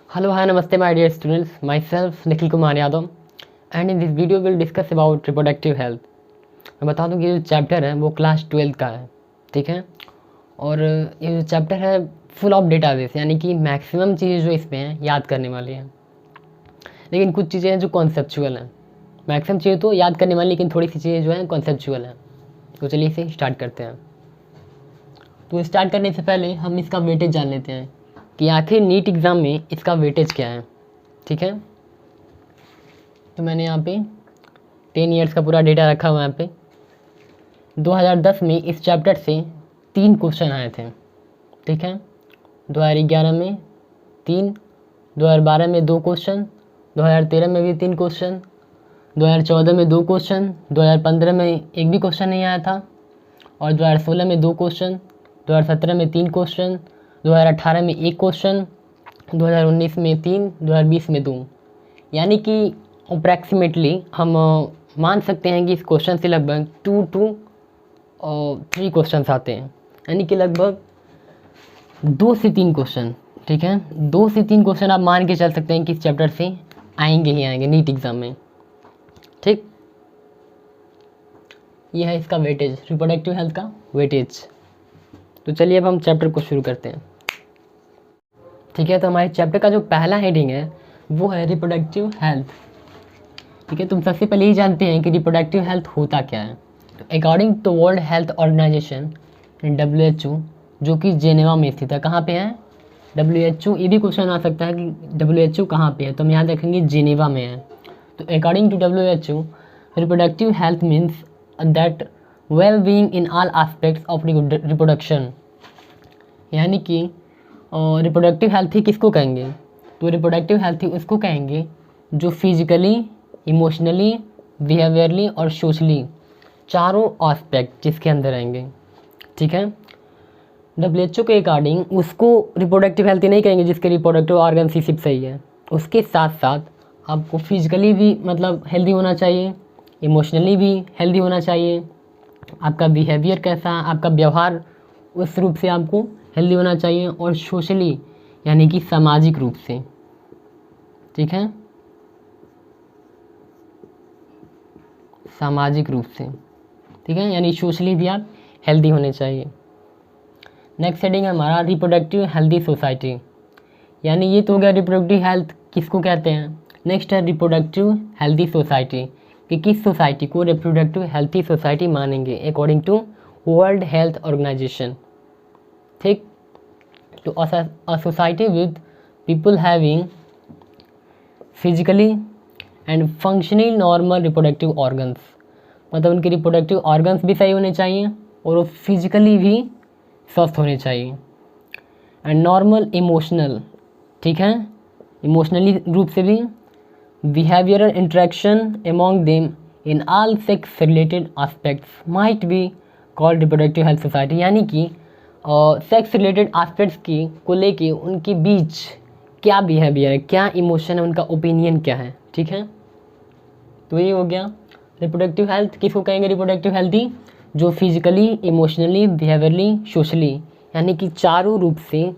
Hello, hi, namaste, my dear students. Myself Nikhil Kumar Yadav, and in this video we'll discuss about reproductive health. मैं बता दूं कि ये जो chapter है वो क्लास 12 का है, ठीक है। और ये जो चैप्टर है फुल ऑफ डेटाबेस, यानी कि मैक्सिमम चीज़ें जो इसमें हैं याद करने वाली हैं, लेकिन कुछ चीज़ें हैं जो कॉन्सेप्चुअल हैं। मैक्सिमम चीज़ें तो याद करने वाली, लेकिन थोड़ी सी चीज़ें जो हैं कॉन्सेप्चुअल हैं। तो चलिए इसे स्टार्ट करते हैं। तो स्टार्ट करने से पहले हम इसका वेटेज जान लेते हैं कि आखिर नीट एग्ज़ाम में इसका वेटेज क्या है, ठीक है। तो मैंने यहाँ पे 10 ईयर्स का पूरा डेटा रखा हुआ है। यहाँ पे 2010 में इस चैप्टर से 3 क्वेश्चन आए थे, ठीक है। 2011 में 3, 2012 में 2 क्वेश्चन, 2013 में भी 3 क्वेश्चन, 2014 में 2 क्वेश्चन, 2015 में एक भी क्वेश्चन नहीं आया था, और 2016 में 2 क्वेश्चन, 2017 में 3 क्वेश्चन, 2018 में 1 क्वेश्चन, 2019 में 3, 2020 में 2। यानी कि अप्रैक्सीमेटली हम मान सकते हैं कि इस क्वेश्चन से लगभग 2 to 3 क्वेश्चन आते हैं, यानी कि लगभग 2 से 3 क्वेश्चन, ठीक है। 2 से 3 क्वेश्चन आप मान के चल सकते हैं कि इस चैप्टर से आएंगे ही आएंगे नीट एग्ज़ाम में, ठीक। यह है इसका वेटेज, रिप्रोडक्टिव हेल्थ का वेटेज। तो चलिए अब हम चैप्टर को शुरू करते हैं, ठीक है। तो हमारे चैप्टर का जो पहला हेडिंग है वो है रिप्रोडक्टिव हेल्थ, ठीक है। तुम सबसे पहले ही जानते हैं कि रिप्रोडक्टिव हेल्थ होता क्या है। तो according to World Health Organization WHO, जो कि जेनेवा में स्थित है। कहाँ पे है? WHO। ये भी क्वेश्चन आ सकता है कि WHO कहाँ पे है, तो हम याद रखेंगे जेनेवा में है। तो according to WHO, reproductive health means that well being in all aspects of reproduction. यानी कि रिप्रोडक्टिव हेल्थ ही किसको कहेंगे? तो रिप्रोडक्टिव हेल्थ ही उसको कहेंगे जो फिजिकली, इमोशनली, बिहेवियरली और सोशली चारों एस्पेक्ट जिसके अंदर आएंगे, ठीक है। WHO के अकॉर्डिंग उसको रिप्रोडक्टिव हेल्थ ही नहीं कहेंगे जिसके रिप्रोडक्टिव ऑर्गन सिर्फ सही है। उसके साथ साथ आपको फिजिकली भी मतलब हेल्दी होना चाहिए, इमोशनली भी हेल्दी होना चाहिए, आपका बिहेवियर कैसा, आपका व्यवहार उस रूप से आपको हेल्दी होना चाहिए, और सोशली यानी कि सामाजिक रूप से, ठीक है, सामाजिक रूप से, ठीक है, यानी सोशली भी आप हेल्दी होने चाहिए। नेक्स्ट हेडिंग है हमारा रिप्रोडक्टिव हेल्दी सोसाइटी, यानी ये तो हो गया रिप्रोडक्टिव हेल्थ किसको कहते हैं। नेक्स्ट है रिप्रोडक्टिव हेल्दी सोसाइटी, कि किस सोसाइटी को रिप्रोडक्टिव हेल्थी सोसाइटी मानेंगे according to World Health Organization, ठीक। तो a society with people having physically and functionally normal reproductive organs, मतलब उनके रिप्रोडक्टिव ऑर्गन्स भी सही होने चाहिए और वो फिजिकली भी स्वस्थ होने चाहिए, एंड नॉर्मल इमोशनल, ठीक है, इमोशनली रूप से भी, behavioural interaction among them in all sex related aspects might be called reproductive health society. यानी कि सेक्स रिलेटेड एस्पेक्ट्स की को लेके उनके बीच क्या बिहेवियर है, क्या इमोशन है, उनका ओपिनियन क्या है, ठीक है। तो ये हो गया रिप्रोडक्टिव हेल्थ किसको कहेंगे रिप्रोडक्टिव हेल्थी, जो फिजिकली, इमोशनली, बिहेवियरली, सोशली यानी कि चारों रूप से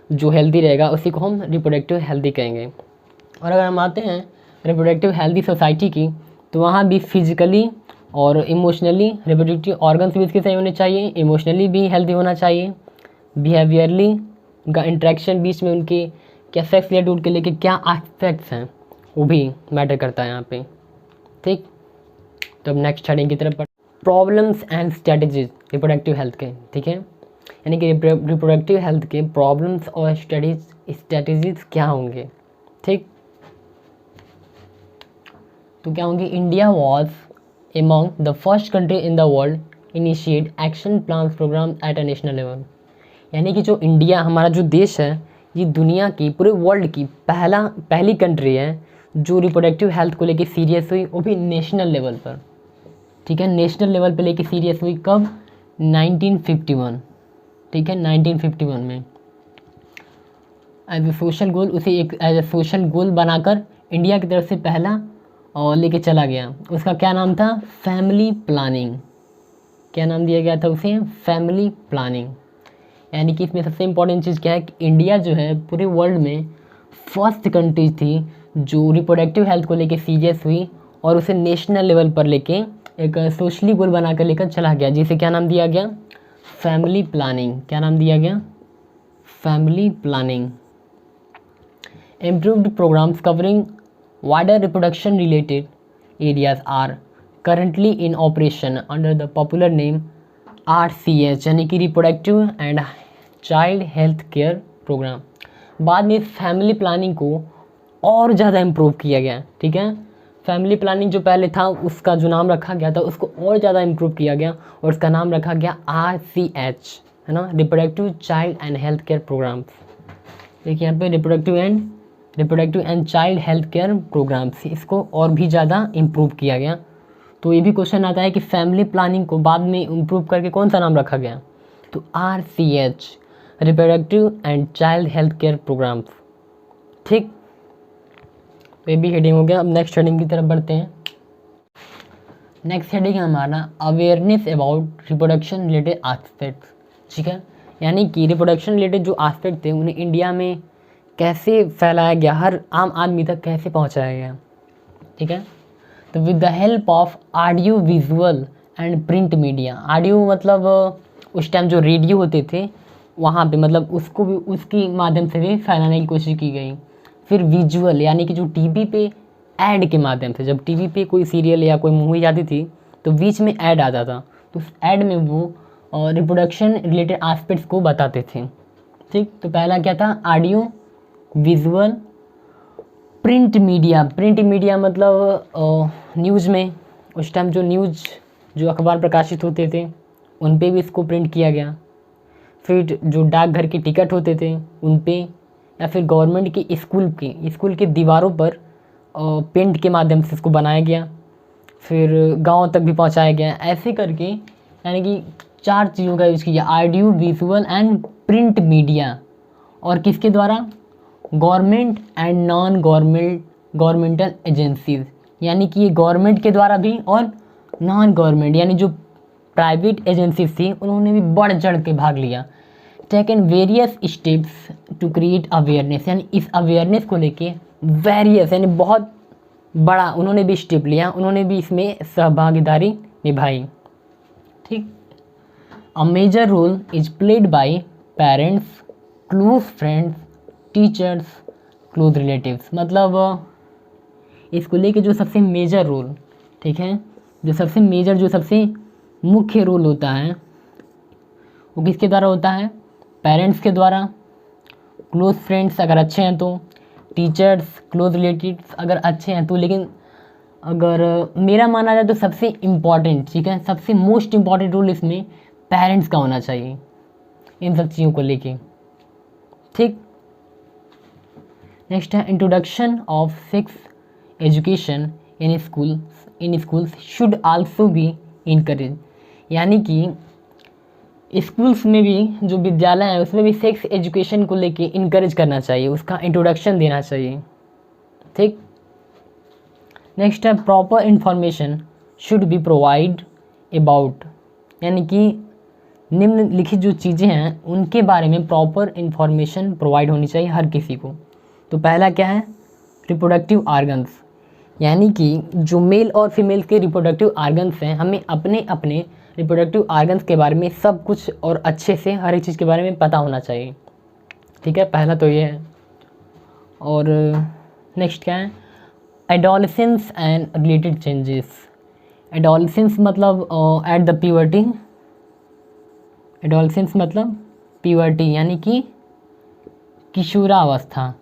जो हेल्दी रहेगा उसी को हम रिप्रोडक्टिव हेल्दी कहेंगे। और अगर हम आते हैं रिप्रोडक्टिव हेल्दी सोसाइटी की, तो वहाँ भी फिजिकली और इमोशनली रिप्रोडक्टिव ऑर्गन्स भी इसके सही होने चाहिए, इमोशनली भी हेल्दी होना चाहिए, बिहेवियरली उनका इंट्रैक्शन बीच में उनके क्या सेक्स रिलेटेड के लेके क्या एस्पेक्ट्स हैं वो भी मैटर करता है यहाँ पे, ठीक। तो अब नेक्स्ट हेडिंग की तरफ problems and strategies reproductive health के, ठीक है। यानी कि रिप्रोडक्टिव हेल्थ के प्रॉब्लम्स और स्ट्रेटजीज क्या होंगे, ठीक। तो क्या होंगे? India was among the first country in the world initiate action plan programme at a national level. यानी कि जो इंडिया हमारा जो देश है, ये दुनिया की पूरे वर्ल्ड की पहली कंट्री है जो रिप्रोडक्टिव हेल्थ को लेके सीरियस हुई, वो भी नेशनल लेवल पर, ठीक है। नेशनल लेवल पे लेके सीरियस हुई कब? 1951, ठीक है, 1951 में। एज ए सोशल गोल, उसे एक एज ए सोशल गोल बनाकर इंडिया की तरफ से पहला और लेके चला गया। उसका क्या नाम था? Family planning. क्या नाम दिया गया था उसे? Family planning. यानी कि इसमें सबसे इम्पोर्टेंट चीज़ क्या है कि इंडिया जो है पूरे वर्ल्ड में फर्स्ट कंट्री थी जो रिप्रोडक्टिव हेल्थ को लेके सीरियस हुई और उसे नेशनल लेवल पर लेके एक सोशली गोल बनाकर लेकर चला गया, जिसे क्या नाम दिया गया, फैमिली प्लानिंग। क्या नाम दिया गया, family planning. Improved programmes covering wider reproduction related areas are currently in operation under the popular name RCH, यानी कि reproductive and child health care programme. बाद में फैमिली प्लानिंग को और ज़्यादा इम्प्रूव किया गया, ठीक है। फैमिली प्लानिंग जो पहले था उसका जो नाम रखा गया था उसको और ज़्यादा इम्प्रूव किया गया और उसका नाम रखा गया RCH, है ना, reproductive child and health care programmes. देखिए यहाँ पे reproductive and child health care programmes, इसको और भी ज़्यादा इम्प्रूव किया गया। तो ये भी क्वेश्चन आता है कि फैमिली प्लानिंग को बाद में इम्प्रूव करके कौन सा नाम रखा गया, तो RCH, reproductive and child health care programmes, ठीक। ये भी हेडिंग हो गया। अब नेक्स्ट हेडिंग की तरफ बढ़ते हैं। नेक्स्ट हेडिंग है हमारा awareness about reproduction related aspects, ठीक है। यानी कि रिप्रोडक्शन रिलेटेड जो आस्पेक्ट थे उन्हें इंडिया में कैसे फैलाया गया, हर आम आदमी तक कैसे पहुंचाया गया, ठीक है। तो with the help of audio visual and print media. Audio मतलब उस टाइम जो रेडियो होते थे वहाँ पे, मतलब उसको भी उसके माध्यम से भी फैलाने की कोशिश की गई। फिर विजुअल यानी कि जो टीवी पे ऐड के माध्यम से, जब टीवी पे कोई सीरियल या कोई मूवी आती थी तो बीच में ऐड आता था, तो उस ऐड में वो रिप्रोडक्शन रिलेटेड एस्पेक्ट्स को बताते थे, ठीक। तो पहला क्या था, audio visual print media. Print media मतलब न्यूज़ में उस टाइम जो न्यूज़ जो अखबार प्रकाशित होते थे उन पे भी इसको प्रिंट किया गया। फिर जो डाकघर के टिकट होते थे उन पे, या फिर गवर्नमेंट की स्कूल के दीवारों पर पेंट के माध्यम से इसको बनाया गया। फिर गांव तक भी पहुंचाया गया। ऐसे करके यानी कि 4 चीज़ों का यूज़ किया, audio visual and print media. और किसके द्वारा, government and non governmental agencies, यानी कि ये गवर्नमेंट के द्वारा भी और नॉन गवर्नमेंट यानी जो प्राइवेट एजेंसीज थी उन्होंने भी बढ़ चढ़ के भाग लिया। Taken various steps to create awareness, यानी इस अवेयरनेस को लेके वेरियस यानी बहुत बड़ा उन्होंने भी स्टेप लिया, उन्होंने भी इसमें सहभागीदारी निभाई, ठीक। A major role is played by parents, close friends, teachers, close relatives. मतलब इसको लेके जो सबसे मेजर रोल, ठीक है, जो सबसे मुख्य रोल होता है वो किसके द्वारा होता है, पेरेंट्स के द्वारा, क्लोज फ्रेंड्स अगर अच्छे हैं तो, टीचर्स, क्लोज रिलेटिव्स अगर अच्छे हैं तो। लेकिन अगर मेरा माना जाए तो सबसे इम्पॉर्टेंट, ठीक है, सबसे मोस्ट इम्पॉर्टेंट रोल इसमें पेरेंट्स का होना चाहिए इन सब चीज़ों को लेके, ठीक। नेक्स्ट है introduction of sex education in schools should also be encourage, यानी कि स्कूल्स में भी जो विद्यालय है उसमें भी सेक्स एजुकेशन को लेके इनकरेज करना चाहिए, उसका इंट्रोडक्शन देना चाहिए, ठीक। नेक्स्ट है proper information should be provide about, यानी कि निम्नलिखित जो चीज़ें हैं उनके बारे में प्रॉपर इंफॉर्मेशन प्रोवाइड होनी चाहिए हर किसी को। तो पहला क्या है, रिप्रोडक्टिव आर्गन्स, यानी कि जो मेल और फीमेल के रिप्रोडक्टिव आर्गन्स हैं हमें अपने अपने रिप्रोडक्टिव आर्गन्स के बारे में सब कुछ और अच्छे से हर एक चीज़ के बारे में पता होना चाहिए, ठीक है, पहला तो ये है। और नेक्स्ट क्या है, adolescence and related changes. Adolescence मतलब एट द प्यूबर्टी, एडोलेसेंस मतलब प्यूबर्टी यानी कि किशोरावस्था,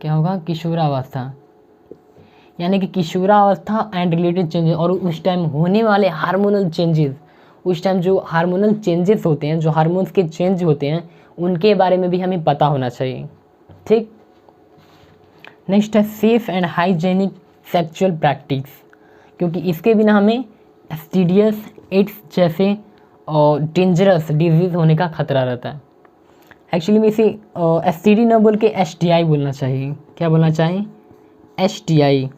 क्या होगा, किशोरावस्था, यानी कि किशोरावस्था एंड रिलेटेड चेंजेस, और उस टाइम होने वाले हार्मोनल चेंजेस, उस टाइम जो हार्मोनल चेंजेस होते हैं, जो हार्मोन्स के चेंज होते हैं उनके बारे में भी हमें पता होना चाहिए, ठीक। नेक्स्ट है safe and hygienic sexual practice, क्योंकि इसके बिना हमें एसटीडीएस, एड्स जैसे और डेंजरस डिजीज़ होने का खतरा रहता है। एक्चुअली में इसे एसटीडी ना बोल के एसटीआई बोलना चाहिए। क्या बोलना चाहिए, एसटीआई,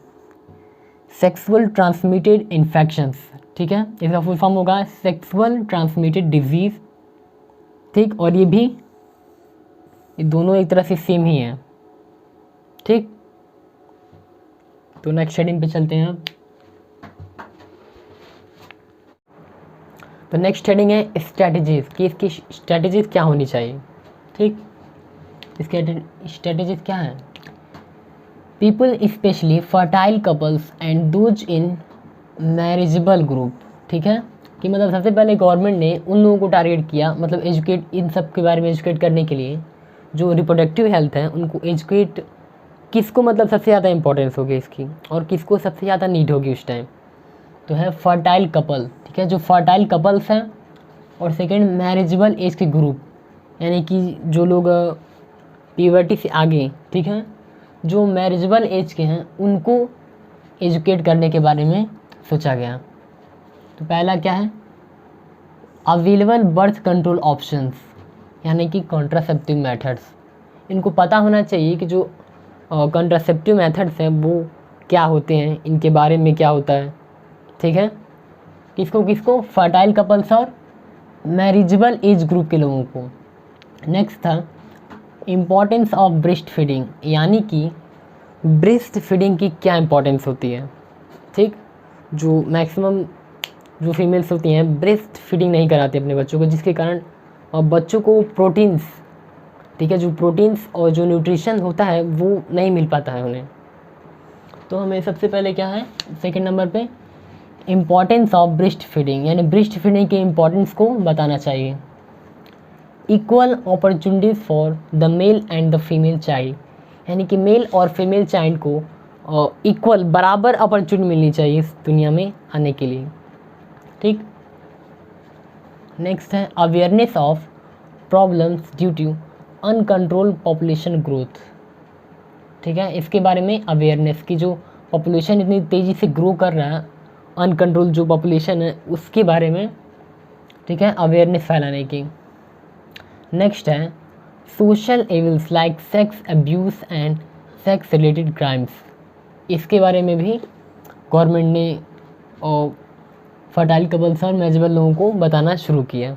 सेक्सुअल ट्रांसमिटेड इन्फेक्शंस, ठीक है, इसका फुल फॉर्म होगा सेक्सुअल ट्रांसमिटेड डिजीज़, ठीक। और ये भी ये दोनों एक तरह से सेम ही हैं, ठीक। तो नेक्स्ट हेडिंग पे चलते हैं अब। तो नेक्स्ट हेडिंग है स्ट्रैटेजीज, कि इसकी स्ट्रैटेजीज क्या होनी चाहिए, ठीक। इसकी स्ट्रैटेजीज क्या है? People specially fertile couples and those in marriageable group, ठीक है। कि मतलब सबसे पहले गवर्नमेंट ने उन लोगों को टारगेट किया, मतलब एजुकेट, इन सब के बारे में एजुकेट करने के लिए, जो रिप्रोडक्टिव हेल्थ है उनको एजुकेट, किसको मतलब सबसे ज़्यादा इंपॉर्टेंस होगी इसकी, और किसको सबसे ज़्यादा नीड होगी उस टाइम। तो है फर्टाइल कपल, ठीक है, जो फर्टाइल कपल्स हैं, और सेकेंड मैरिजेबल एज के ग्रुप, यानी कि जो लोग प्यूबर्टी से आगे, ठीक है, जो मैरिजेबल एज के हैं उनको एजुकेट करने के बारे में सोचा गया। तो पहला क्या है? अवेलेबल बर्थ कंट्रोल ऑप्शंस, यानी कि कॉन्ट्रासेप्टिव मेथड्स। इनको पता होना चाहिए कि जो कॉन्ट्रासेप्टिव मेथड्स हैं वो क्या होते हैं, इनके बारे में क्या होता है, ठीक है। किसको किसको? फर्टाइल कपल्स और मैरिजेबल एज ग्रुप के लोगों को। नेक्स्ट था इम्पॉर्टेंस ऑफ ब्रेस्ट फीडिंग, यानी कि ब्रेस्ट फीडिंग की क्या इंपॉर्टेंस होती है, ठीक। जो मैक्सिमम जो फीमेल्स होती हैं ब्रेस्ट फीडिंग नहीं कराती अपने बच्चों को, जिसके कारण बच्चों को प्रोटीन्स, ठीक है, जो प्रोटीन्स और जो न्यूट्रिशन होता है वो नहीं मिल पाता है उन्हें। तो हमें सबसे पहले क्या है, सेकंड नंबर पे इम्पॉर्टेंस ऑफ ब्रेस्ट फीडिंग, यानी ब्रेस्ट फीडिंग के इम्पॉर्टेंस को बताना चाहिए। Equal opportunities for the male and the female child, यानी कि मेल और फीमेल चाइल्ड को इक्वल, बराबर अपॉर्चुनिटी मिलनी चाहिए इस दुनिया में आने के लिए, ठीक। नेक्स्ट है awareness of problems due to uncontrol population growth, ठीक है। इसके बारे में अवेयरनेस की, जो पॉपुलेशन इतनी तेज़ी से ग्रो कर रहा है, अनकंट्रोल जो पॉपुलेशन है उसके बारे में, ठीक है, अवेयरनेस फैलाने की। नेक्स्ट है social evils like sex abuse and sex related crimes. इसके बारे में भी गवर्नमेंट ने फर्टाइल कपल्स और मैरिजेबल लोगों को बताना शुरू किया,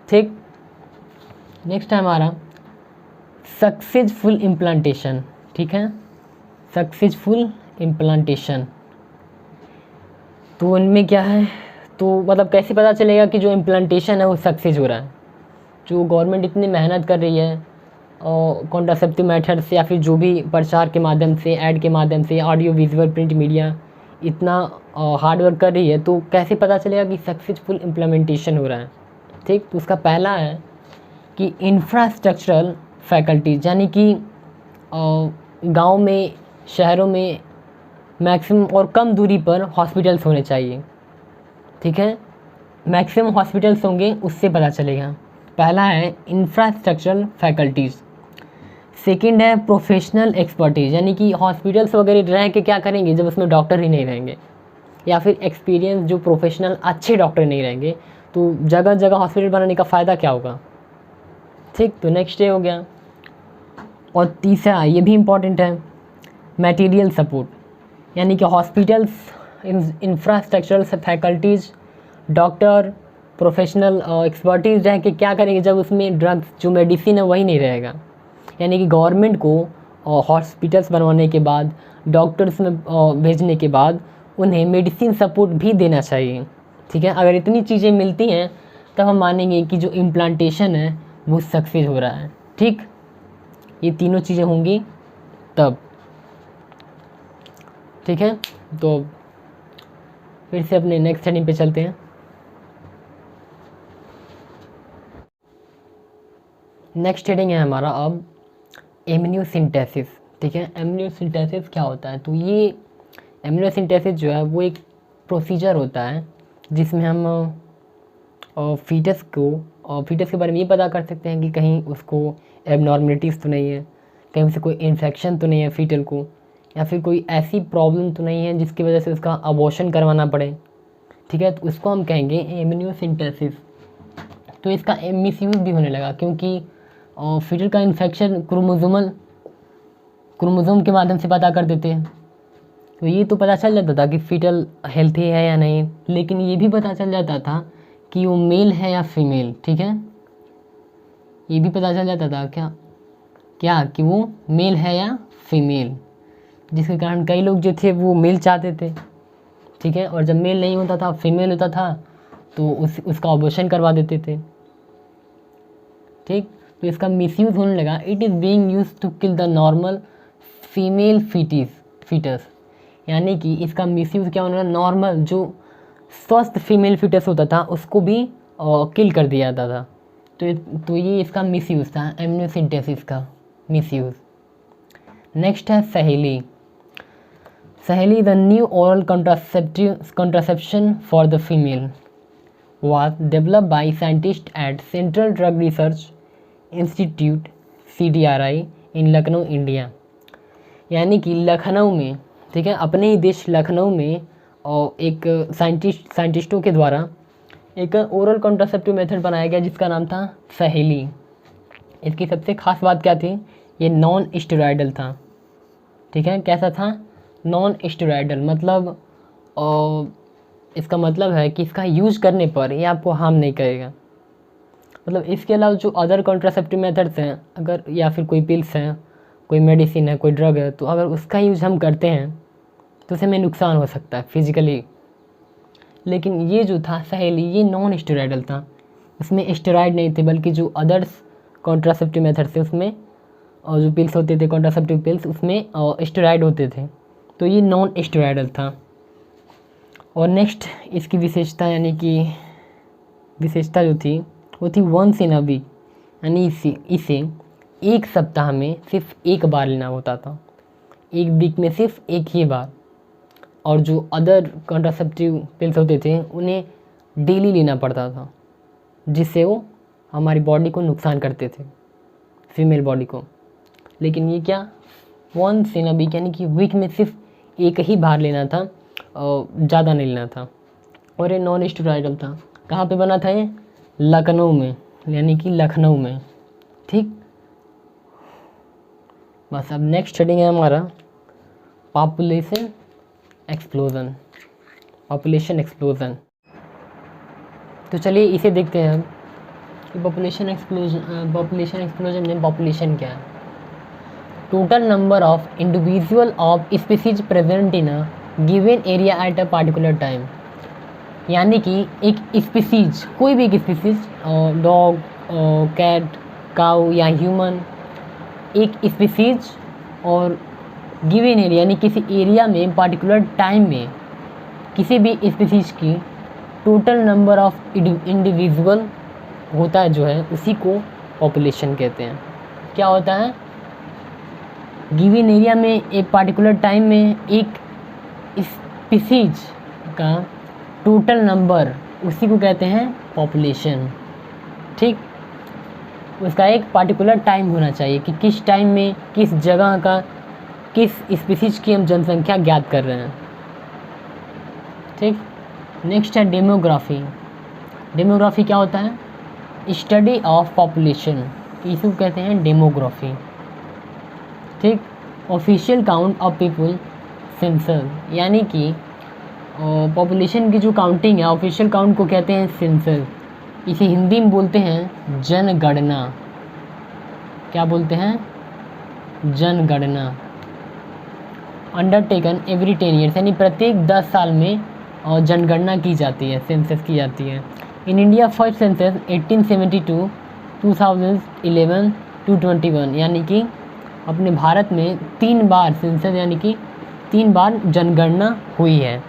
ठीक। नेक्स्ट है हमारा सक्सेसफुल इम्प्लांटेशन, ठीक है, सक्सेसफुल इम्प्लांटेशन। तो उनमें क्या है, तो मतलब कैसे पता चलेगा कि जो इम्प्लांटेशन है वो सक्सेस हो रहा है? जो गवर्नमेंट इतनी मेहनत कर रही है कॉन्ट्रासेप्टिव मेथड से, या फिर जो भी प्रचार के माध्यम से, ऐड के माध्यम से, ऑडियो विजुअल प्रिंट मीडिया इतना हार्ड वर्क कर रही है, तो कैसे पता चलेगा कि सक्सेसफुल इम्प्लीमेंटेशन हो रहा है, ठीक। तो उसका पहला है कि इंफ्रास्ट्रक्चरल फैकल्टीज, यानी कि गांव में, शहरों में मैक्सिमम और कम दूरी पर हॉस्पिटल्स होने चाहिए, ठीक है। मैक्सिमम हॉस्पिटल्स होंगे उससे पता चलेगा। पहला है इंफ्रास्ट्रक्चरल फैकल्टीज़। सेकंड है प्रोफेशनल एक्सपर्टीज़, यानी कि हॉस्पिटल्स वगैरह रह के क्या करेंगे जब उसमें डॉक्टर ही नहीं रहेंगे, या फिर एक्सपीरियंस जो प्रोफेशनल अच्छे डॉक्टर नहीं रहेंगे, तो जगह जगह हॉस्पिटल बनाने का फ़ायदा क्या होगा, ठीक। तो नेक्स्ट डे हो गया। और तीसरा, ये भी इम्पॉर्टेंट है, मटेरियल सपोर्ट, यानी कि hospitals, infrastructural faculties, doctor, professional expertise रह के क्या करेंगे जब उसमें ड्रग्स, जो मेडिसिन है वही नहीं रहेगा। यानी कि गवर्नमेंट को हॉस्पिटल्स बनवाने के बाद, डॉक्टर्स में भेजने के बाद उन्हें मेडिसिन सपोर्ट भी देना चाहिए, ठीक है। अगर इतनी चीज़ें मिलती हैं तब हम मानेंगे कि जो इम्प्लांटेशन है वो सक्सेस हो रहा है, ठीक। ये तीनों चीज़ें होंगी तब, ठीक है। तो फिर से अपने नेक्स्ट हेडिंग पे चलते हैं। नेक्स्ट हेडिंग है हमारा अब एमनियोसिंथेसिस, ठीक है। एमनियोसिंथेसिस क्या होता है? तो ये एमनियोसिंथेसिस जो है वो एक प्रोसीजर होता है जिसमें हम फीटस के बारे में ये पता कर सकते हैं कि कहीं उसको एबनॉर्मलिटीज़ तो नहीं है, कहीं उसे कोई इन्फेक्शन तो नहीं है फीटल को, या फिर कोई ऐसी प्रॉब्लम तो नहीं है जिसकी वजह से उसका अबॉर्शन करवाना पड़े, ठीक है। तो उसको हम कहेंगे एमनियोसिंथेसिस। तो इसका मिसयूज़ भी होने लगा क्योंकि फीटल का इन्फेक्शन क्रोमोसोम के माध्यम से पता कर देते हैं, तो ये तो पता चल जाता था कि फीटल हेल्थी है या नहीं, लेकिन ये भी पता चल जाता था कि वो मेल है या फीमेल, ठीक है। ये भी पता चल जाता था क्या क्या कि वो मेल है या फीमेल, जिसके कारण कई लोग जो थे वो मेल चाहते थे, ठीक है, और जब मेल नहीं होता था फीमेल होता था तो उसका ऑपरेशन करवा देते थे, ठीक। तो इसका मिसयूज़ होने लगा। It is being use to kill the normal female foetus, यानी कि इसका मिसयूज़ क्या होने लगा, नॉर्मल जो स्वस्थ फीमेल फीटस होता था उसको भी किल कर दिया जाता था। तो ये इसका मिसयूज़ था, एमनियोसेंटेसिस का मिसयूज़। नेक्स्ट है सहेली। सहेली the new oral contraception for the female was developed by scientists at Central Drug Research Institute CDRI in Lucknow India, यानी कि लखनऊ में, ठीक है, अपने ही देश लखनऊ में और एक साइंटिस्टों के द्वारा एक ओरल कॉन्ट्रासेप्टिव मेथड बनाया गया जिसका नाम था सहेली। इसकी सबसे ख़ास बात क्या थी, ये नॉन स्टेरॉयडल था, ठीक है। कैसा था, नॉन स्टेरॉयडल, मतलब इसका मतलब है कि इसका यूज करने पर ये आपको हार्म नहीं करेगा। मतलब इसके अलावा जो अदर कॉन्ट्रासेप्टिव मेथड्स हैं, अगर या फिर कोई पिल्स हैं, कोई मेडिसिन है, कोई ड्रग है, तो अगर उसका यूज़ हम करते हैं तो उससे हमें नुकसान हो सकता है फिजिकली। लेकिन ये जो था सहेली, ये नॉन स्टेरॉयडल था, इसमें स्टेरॉयड नहीं थे, बल्कि जो अदर्स कॉन्ट्रासेप्टिव मेथड्स थे उसमें और जो पिल्स होते थे कॉन्ट्रासेप्टिव पिल्स उसमें स्टेरॉयड होते थे, तो ये नॉन स्टेरॉयडल था। और नेक्स्ट इसकी विशेषता, यानी कि विशेषता जो थी वो थी वंस इन अ वीक, यानी इसे एक सप्ताह में सिर्फ एक बार लेना होता था, एक वीक में सिर्फ एक ही बार। और जो अदर कॉन्ट्रासेप्टिव पिल्स होते थे उन्हें डेली लेना पड़ता था, जिससे वो हमारी बॉडी को नुकसान करते थे, फीमेल बॉडी को। लेकिन ये क्या, वंस इन अ वीक, यानी कि वीक में सिर्फ एक ही बार लेना था और ज़्यादा नहीं लेना था। और ये नॉन स्टेरॉयडल था। कहाँ पे बना था ये, लखनऊ में, यानी कि लखनऊ में, ठीक। बस अब नेक्स्ट हेडिंग है हमारा पॉपुलेशन एक्सप्लोजन, पॉपुलेशन एक्सप्लोजन। तो चलिए इसे देखते हैं हम कि पॉपुलेशन एक्सप्लोजन में पॉपुलेशन क्या है। Total number of individual of species present in a given area at a particular time, यानी कि एक स्पीसीज, कोई भी एक स्पीसीज, डॉग, कैट, काऊ या ह्यूमन, एक स्पीसीज और गिवन एरिया, यानी किसी एरिया में पार्टिकुलर टाइम में किसी भी स्पीसीज की टोटल नंबर ऑफ इंडिविजुअल होता है जो है, उसी को पॉपुलेशन कहते हैं। क्या होता है, गिवन एरिया में एक पार्टिकुलर टाइम में एक स्पीसीज का टोटल नंबर, उसी को कहते हैं पॉपुलेशन, ठीक। उसका एक पार्टिकुलर टाइम होना चाहिए कि किस टाइम में किस जगह का किस स्पीसीज की हम जनसंख्या ज्ञात कर रहे हैं, ठीक। नेक्स्ट है डेमोग्राफी। डेमोग्राफी क्या होता है, स्टडी ऑफ पॉपुलेशन, इसको कहते हैं डेमोग्राफी, ठीक। Official count of people census, यानी कि पॉपुलेशन की जो काउंटिंग है, ऑफिशियल काउंट को कहते हैं सेंसस। इसे हिंदी में बोलते हैं जनगणना। क्या बोलते हैं, जनगणना। अंडरटेकन एवरी 10 ईयर्स, यानी प्रत्येक 10 साल में जनगणना की जाती है, सेंसस की जाती है। In India first census 1872, 2011 to 21, यानी कि अपने भारत में 3 बार सेंसस, यानी कि 3 बार जनगणना हुई है,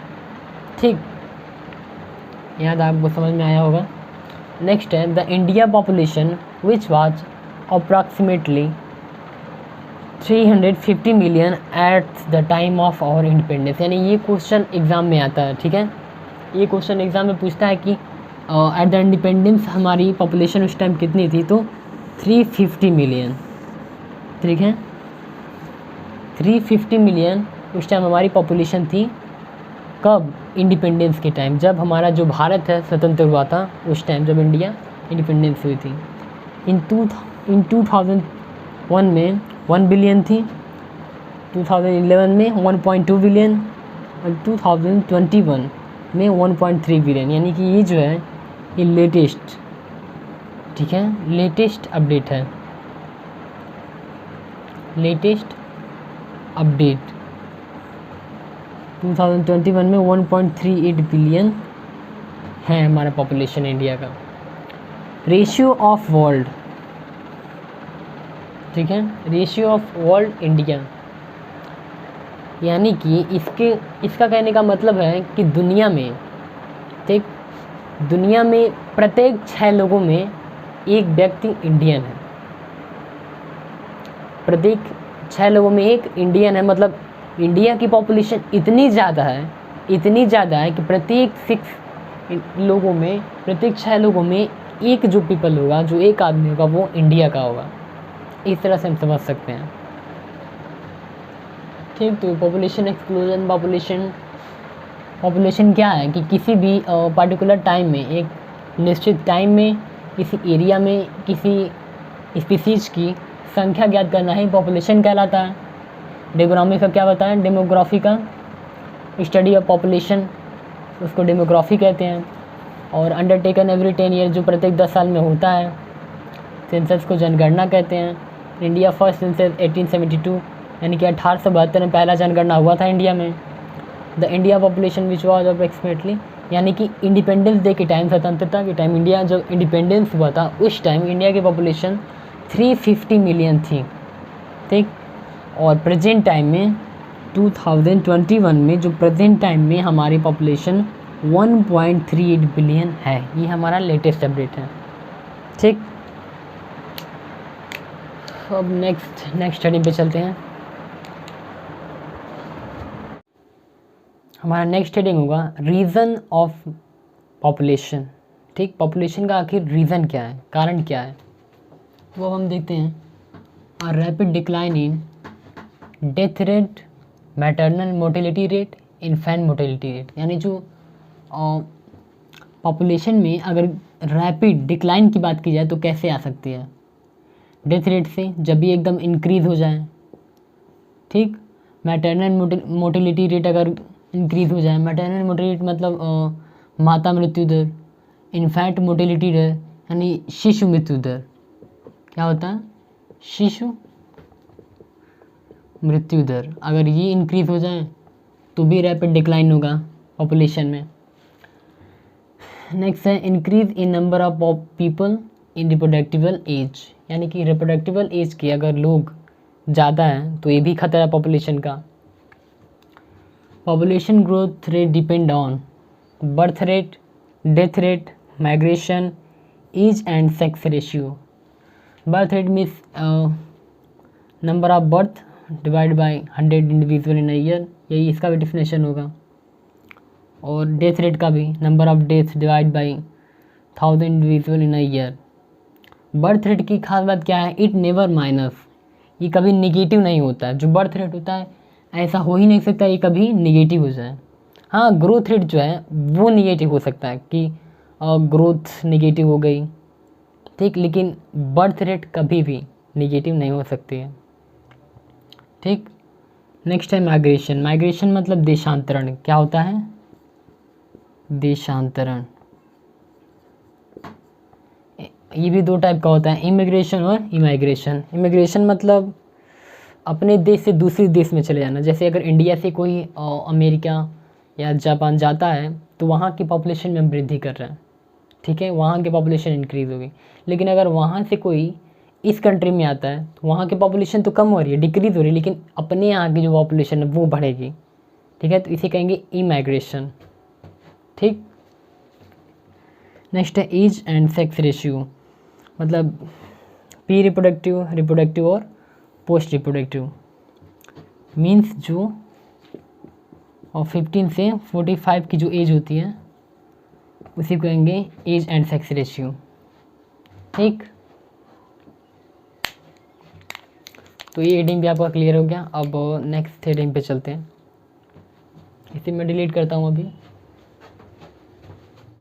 ठीक। याद आपको समझ में आया होगा। नेक्स्ट है the India population which was approximately 350 million at the time of our independence, यानी ये क्वेश्चन एग्ज़ाम में आता है, ठीक है। ये क्वेश्चन एग्ज़ाम में पूछता है कि एट द इंडिपेंडेंस हमारी पॉपुलेशन उस टाइम कितनी थी, तो 350 मिलियन, ठीक है। 350 मिलियन उस टाइम हमारी पॉपुलेशन थी। कब, इंडिपेंडेंस के टाइम, जब हमारा जो भारत है स्वतंत्र हुआ था, उस टाइम जब इंडिया इंडिपेंडेंस हुई थी। इन 2001 में 1 बिलियन थी, 2011 में 1.2 बिलियन और 2021 में 1.3 बिलियन, यानी कि ये जो है ये लेटेस्ट, ठीक है, लेटेस्ट अपडेट है। लेटेस्ट अपडेट 2021 में 1.38 बिलियन है हमारा पॉपुलेशन इंडिया का। रेशियो ऑफ वर्ल्ड, ठीक है, रेशियो ऑफ वर्ल्ड इंडिया, यानी कि इसका कहने का मतलब है कि दुनिया में, ठीक, दुनिया में प्रत्येक 6 लोगों में एक व्यक्ति इंडियन है। प्रत्येक 6 लोगों में एक इंडियन है। मतलब इंडिया की पॉपुलेशन इतनी ज़्यादा है कि प्रत्येक 6 लोगों में एक जो पीपल होगा, जो एक आदमी होगा, वो इंडिया का होगा। इस तरह से हम समझ सकते हैं, ठीक। तो पॉपुलेशन एक्सप्लोजन, पॉपुलेशन क्या है कि किसी भी पर्टिकुलर टाइम में, एक निश्चित टाइम में, किसी एरिया में किसी स्पीसीज की संख्या ज्ञात करना ही पॉपुलेशन कहलाता है। डेमोग्राफी का क्या बताया? डेमोग्राफी का स्टडी ऑफ पॉपुलेशन, उसको डेमोग्राफी कहते हैं। और अंडरटेकन एवरी 10 ईयर, जो प्रत्येक 10 साल में होता है। सेंसस को जनगणना कहते हैं। इंडिया फर्स्ट सेंसस 1872, यानी कि 1872 में पहला जनगणना हुआ था इंडिया में। The India population which was approximately, यानी कि इंडिपेंडेंस डे के टाइम, स्वतंत्रता के टाइम, इंडिया जब इंडिपेंडेंस हुआ था उस टाइम इंडिया की पॉपुलेशन 350 मिलियन थी, ठीक। और प्रेजेंट टाइम में 2021 में, जो प्रेजेंट टाइम में हमारी पॉपुलेशन 1.38 बिलियन है। ये हमारा लेटेस्ट अपडेट है, ठीक। अब नेक्स्ट हेडिंग पे चलते हैं। हमारा नेक्स्ट हेडिंग होगा रीज़न ऑफ पॉपुलेशन, ठीक। पॉपुलेशन का आखिर रीज़न क्या है, कारण क्या है, वो हम देखते हैं। A rapid decline in death rate, maternal mortality rate, infant mortality rate, यानी जो पॉपुलेशन में अगर रैपिड डिक्लाइन की बात की जाए तो कैसे आ सकती है? डेथ रेट से, जब भी एकदम इंक्रीज़ हो जाए, ठीक। मैटरनल मोर्टेलिटी रेट अगर इंक्रीज़ हो जाए, मैटरनल मोर्टेलिटी मतलब माता मृत्यु दर। इन्फेंट मोर्टेलिटी दर यानी शिशु मृत्यु दर। क्या होता है? शिशु मृत्यु दर। अगर ये इंक्रीज़ हो जाए तो भी रैपिड डिक्लाइन होगा पॉपुलेशन में। नेक्स्ट है increase in number of people in reproductible age, यानी कि रिप्रोडक्टिबल एज के अगर लोग ज़्यादा हैं तो ये भी खतरा है पॉपुलेशन का। Population growth rate depend on birth rate, death rate, migration, age and sex ratio. Birth rate means number of birth divide by 100 individual in a year, यही इसका भी डिफिनेशन होगा। और डेथ रेट का भी number of death divide by 1000 individual in a year. Birth rate की खास बात क्या है? इट नेवर माइनस, ये कभी निगेटिव नहीं होता है। जो बर्थ रेट होता है ऐसा हो ही नहीं सकता ये कभी निगेटिव हो जाए। हाँ, ग्रोथ रेट जो है वो निगेटिव हो सकता है कि ग्रोथ निगेटिव हो गई, ठीक, लेकिन बर्थ रेट कभी भी निगेटिव नहीं हो सकती है, ठीक। नेक्स्ट है माइग्रेशन। माइग्रेशन मतलब देशांतरण। क्या होता है? देशांतरण। ये भी 2 टाइप का होता है, इमिग्रेशन और इमाइग्रेशन। इमिग्रेशन मतलब अपने देश से दूसरे देश में चले जाना। जैसे अगर इंडिया से कोई अमेरिका या जापान जाता है तो वहाँ की पॉपुलेशन में हम वृद्धि कर रहे हैं, ठीक है, वहाँ की पॉपुलेशन इंक्रीज़ होगी। लेकिन अगर वहाँ से कोई इस कंट्री में आता है तो वहाँ की पॉपुलेशन तो कम हो रही है, डिक्रीज़ हो रही है, लेकिन अपने यहाँ की जो पॉपुलेशन है वो बढ़ेगी, ठीक है। तो इसे कहेंगे इमाइग्रेशन, ठीक। नेक्स्ट है एज एंड सेक्स रेशियो, मतलब प्री रिप्रोडक्टिव, रिप्रोडक्टिव और पोस्ट रिप्रोडक्टिव। मीन्स जो 15 से 45 की जो एज होती है उसी को कहेंगे एज एंड सेक्स रेशियो, ठीक। तो ये हेडिंग भी आपका क्लियर हो गया। अब नेक्स्ट हेडिंग पे चलते हैं। इसे मैं डिलीट करता हूँ अभी।